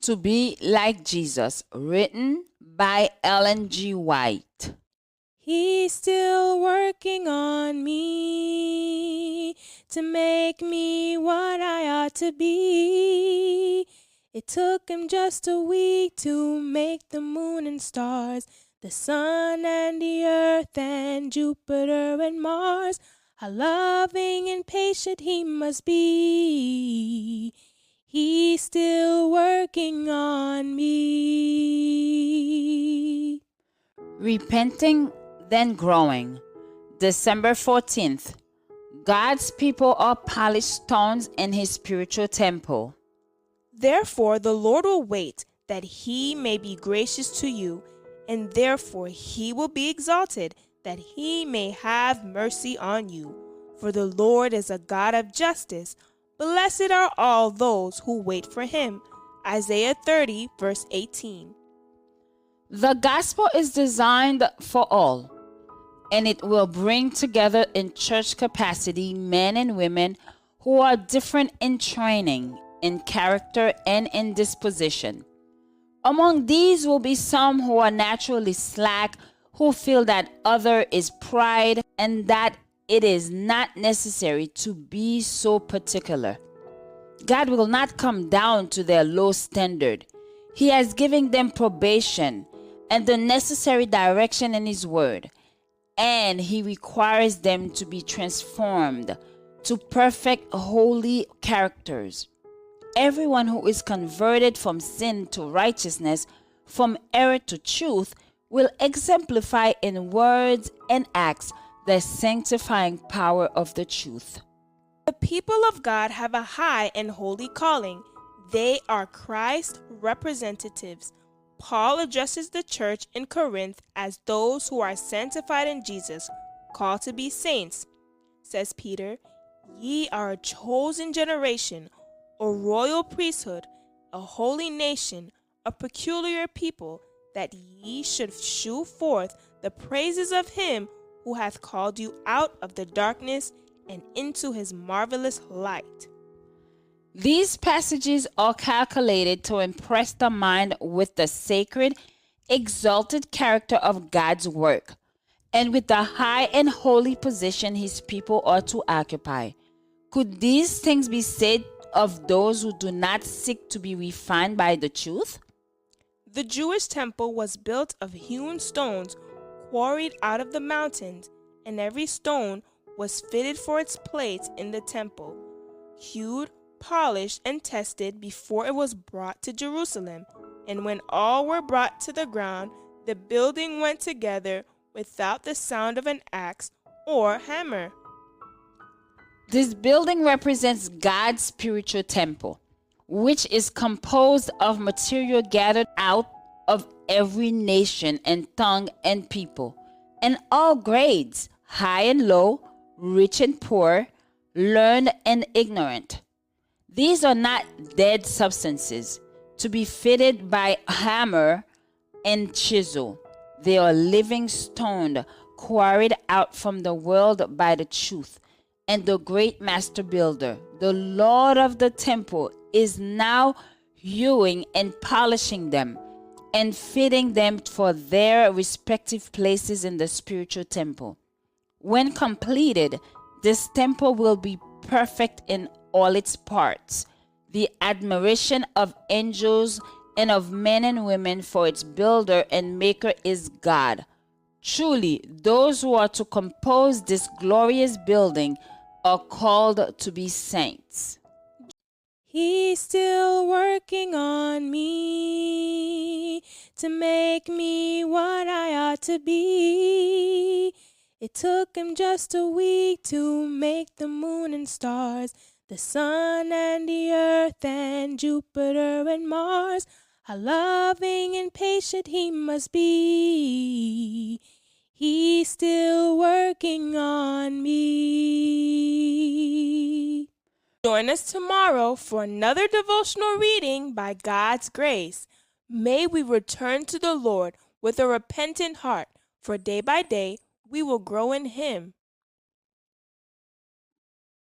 to be like Jesus, written by Ellen G. White. He's still working on me to make me what I ought to be. It took him just a week to make the moon and stars, the sun and the earth and Jupiter and Mars. How loving and patient he must be. He's still working on me. Repenting, then growing. December 14th. God's people are polished stones in his spiritual temple. Therefore the Lord will wait, that he may be gracious to you, and therefore he will be exalted, that he may have mercy on you. For the Lord is a God of justice. Blessed are all those who wait for him. Isaiah 30, verse 18. The gospel is designed for all, and it will bring together in church capacity men and women who are different in training, in character, and in disposition. Among these will be some who are naturally slack, who feel that other is pride, and that it is not necessary to be so particular. God will not come down to their low standard. He has given them probation and the necessary direction in his word, and he requires them to be transformed to perfect holy characters. Everyone who is converted from sin to righteousness, from error to truth, will exemplify in words and acts the sanctifying power of the truth. The people of God have a high and holy calling. They are Christ's representatives. Paul addresses the church in Corinth as those who are sanctified in Jesus, called to be saints. Says Peter, "Ye are a chosen generation, a royal priesthood, a holy nation, a peculiar people, that ye should shew forth the praises of him who hath called you out of the darkness and into his marvelous light." These passages are calculated to impress the mind with the sacred, exalted character of God's work, and with the high and holy position his people are to occupy. Could these things be said of those who do not seek to be refined by the truth? The Jewish temple was built of hewn stones quarried out of the mountains, and every stone was fitted for its place in the temple, hewed, polished, and tested before it was brought to Jerusalem. And when all were brought to the ground, the building went together without the sound of an axe or hammer. This building represents God's spiritual temple, which is composed of material gathered out of every nation and tongue and people, and all grades, high and low, rich and poor, learned and ignorant. These are not dead substances to be fitted by hammer and chisel. They are living stone quarried out from the world by the truth. And the great master builder, the Lord of the temple, is now hewing and polishing them and fitting them for their respective places in the spiritual temple. When completed, this temple will be perfect in all its parts, the admiration of angels and of men and women, for its builder and maker is God. Truly, those who are to compose this glorious building are called to be saints. He's still working on me to make me what I ought to be. It took him just a week to make the moon and stars, the sun and the earth and Jupiter and Mars. How loving and patient he must be. He's still working on me. Join us tomorrow for another devotional reading by God's grace. May we return to the Lord with a repentant heart, for day by day we will grow in him.